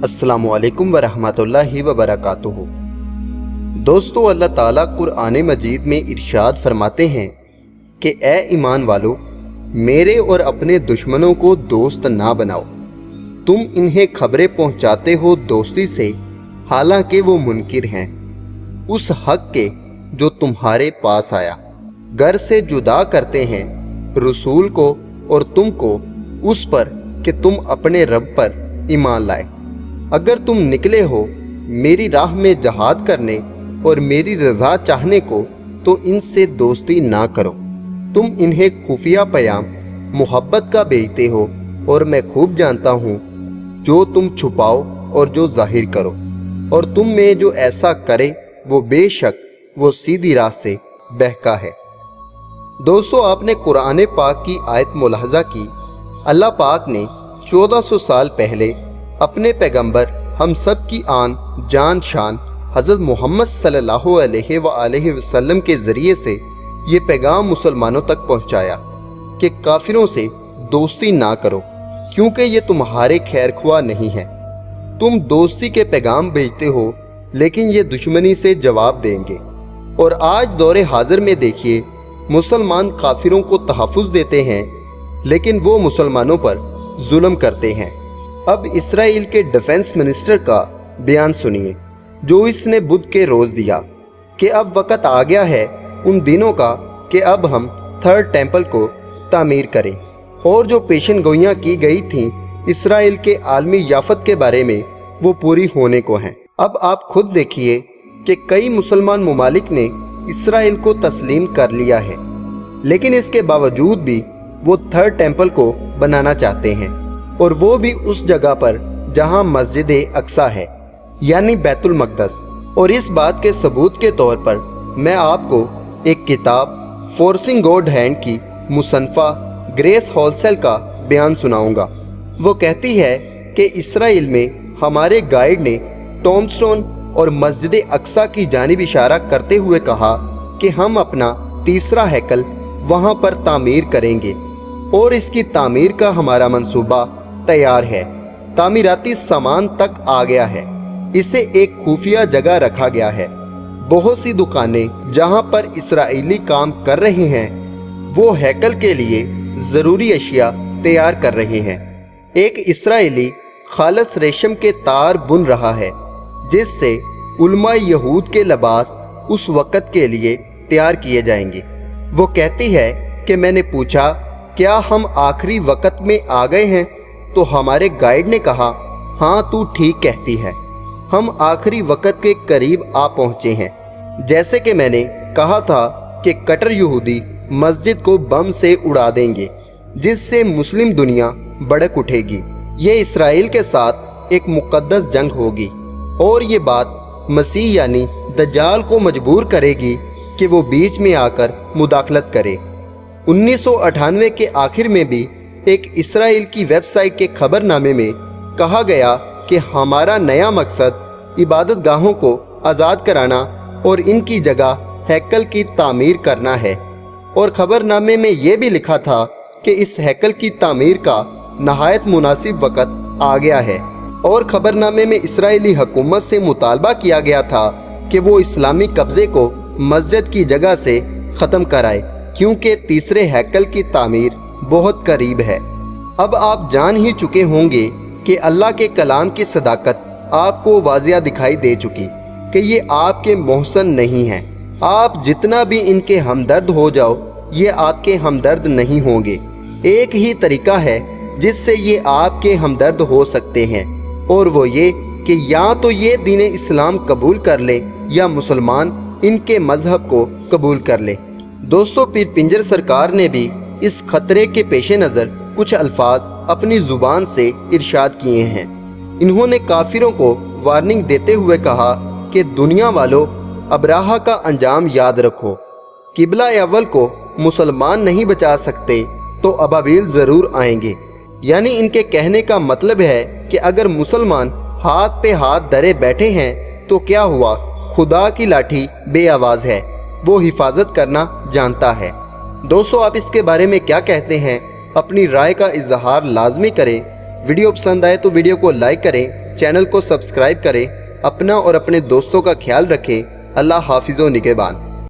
अस्सलामु अलैकुम वरहमतुल्लाहि वबरकातुहू। दोस्तों, अल्लाह ताला कुरान मजीद में इरशाद फरमाते हैं कि ए ईमान वालो, मेरे और अपने दुश्मनों को दोस्त ना बनाओ। तुम इन्हें खबरें पहुंचाते हो दोस्ती से, हालांकि वो मुनकिर हैं उस हक के जो तुम्हारे पास आया। घर से जुदा करते हैं रसूल को और तुमको उस पर कि तुम अपने रब पर ईमान लाए। अगर तुम निकले हो मेरी राह में जहाद करने और मेरी रज़ा चाहने को, तो इनसे दोस्ती ना करो। तुम इन्हें खुफिया पैगाम मोहब्बत का भेजते हो, और मैं खूब जानता हूँ जो तुम छुपाओ और जो जाहिर करो। और तुम में जो ऐसा करे वो बेशक वो सीधी राह से बहका है। दोस्तों, आपने कुरान पाक की आयत मुलाहजा की। अल्लाह पाक ने 1400 साल पहले अपने पैगंबर हम सब की आन जान शान हज़रत मोहम्मद सल्लल्लाहु अलैहि वसल्लम के ज़रिए से ये पैगाम मुसलमानों तक पहुँचाया कि काफिरों से दोस्ती ना करो, क्योंकि ये तुम्हारे खैरख्वाह नहीं है। तुम दोस्ती के पैगाम भेजते हो, लेकिन ये दुश्मनी से जवाब देंगे। और आज दौरे हाजिर में देखिए, मुसलमान काफिरों को तहफ़्फ़ुज़ देते हैं, लेकिन वो मुसलमानों पर जुल्म करते हैं। अब इसराइल के डिफेंस मिनिस्टर का बयान सुनिए, जो इसने बुध के रोज़ दिया कि अब वक़्त आ गया है उन दिनों का कि अब हम थर्ड टेम्पल को तामीर करें। और जो पेशन गोइयाँ की गई थीं इसराइल के आलमी याफत के बारे में, वो पूरी होने को हैं। अब आप खुद देखिए कि कई मुसलमान ममालिक ने इसराइल को तस्लीम कर लिया है, लेकिन इसके बावजूद भी वो थर्ड टेम्पल को बनाना चाहते हैं, और वो भी उस जगह पर जहां मस्जिद अक्सा है, यानी बैतुल मक़दस। और इस बात के सबूत के तौर पर मैं आपको एक किताब फोर्सिंग गॉड हैंड की मुसन्फ़ा ग्रेस हॉलसेल का बयान सुनाऊंगा। वो कहती है कि इसराइल में हमारे गाइड ने टॉमस्टोन और मस्जिद अक्सा की जानिब इशारा करते हुए कहा कि हम अपना तीसरा हैकल वहाँ पर तामीर करेंगे, और इसकी तामीर का हमारा मंसूबा तैयार है। तामीराती सामान तक आ गया है। इसे एक खुफिया जगह रखा गया है। बहुत सी दुकानें जहां पर इसराइली काम कर रहे हैं, वो हैकल के लिए ज़रूरी अशिया तैयार कर रहे हैं। एक इसराइली खालस रेशम के तार बुन रहा है, जिससे उलमा यहूद के लिबास उस वक़्त के लिए तैयार किए जाएंगे। वो कहती है कि मैंने पूछा, क्या हम आखिरी वक़्त में आ गए हैं? तो हमारे गाइड ने कहा, हाँ, तू ठीक कहती है, हम आखिरी वक़्त के करीब आ पहुँचे हैं। जैसे कि मैंने कहा था कि कट्टर यहूदी मस्जिद को बम से उड़ा देंगे, जिससे मुस्लिम दुनिया भड़क उठेगी। ये इसराइल के साथ एक मुक़द्दस जंग होगी, और ये बात मसीह यानी दज्जाल को मजबूर करेगी कि वो बीच में आकर मुदाखलत करे। 1998 के आखिर में भी एक इसराइल की वेबसाइट के खबरनामे में कहा गया कि हमारा नया मकसद इबादत गाहों को आज़ाद कराना और इनकी जगह हैकल की तामीर करना है। और खबरनामे में ये भी लिखा था कि इस हैकल की तामीर का नहायत मुनासिब वक़्त आ गया है। और खबरनामे में इसराइली हुकूमत से मुतालबा किया गया था कि वो इस्लामी कब्ज़े को मस्जिद की जगह से ख़त्म कराए, क्योंकि तीसरे हैकल की तामीर बहुत करीब है। अब आप जान ही चुके होंगे कि अल्लाह के कलाम की सदाकत आपको वाज़िया दिखाई दे चुकी कि ये आपके मोहसन नहीं हैं। आप जितना भी इनके हमदर्द हो जाओ, ये आपके हमदर्द नहीं होंगे। एक ही तरीका है जिससे ये आपके हमदर्द हो सकते हैं, और वो ये कि या तो ये दीन इस्लाम कबूल कर ले, या मुसलमान इनके मज़हब को कबूल कर ले। दोस्तों, पीर पिंजर सरकार ने भी इस खतरे के पेश नज़र कुछ अल्फाज अपनी ज़ुबान से इरशाद किए हैं। इन्होंने काफिरों को वार्निंग देते हुए कहा कि दुनिया वालों, अबराहा का अंजाम याद रखो। किबला अव्वल को मुसलमान नहीं बचा सकते तो अबाबील ज़रूर आएंगे। यानी इनके कहने का मतलब है कि अगर मुसलमान हाथ पे हाथ धरे बैठे हैं तो क्या हुआ, खुदा की लाठी बेआवाज़ है, वो हिफाजत करना जानता है। दोस्तों, आप इसके बारे में क्या कहते हैं? अपनी राय का इजहार लाजमी करें। वीडियो पसंद आए तो वीडियो को लाइक करें, چینل کو سبسکرائب کریں، اپنا اور اپنے دوستوں کا خیال رکھیں۔ اللہ حافظ و نگہبان۔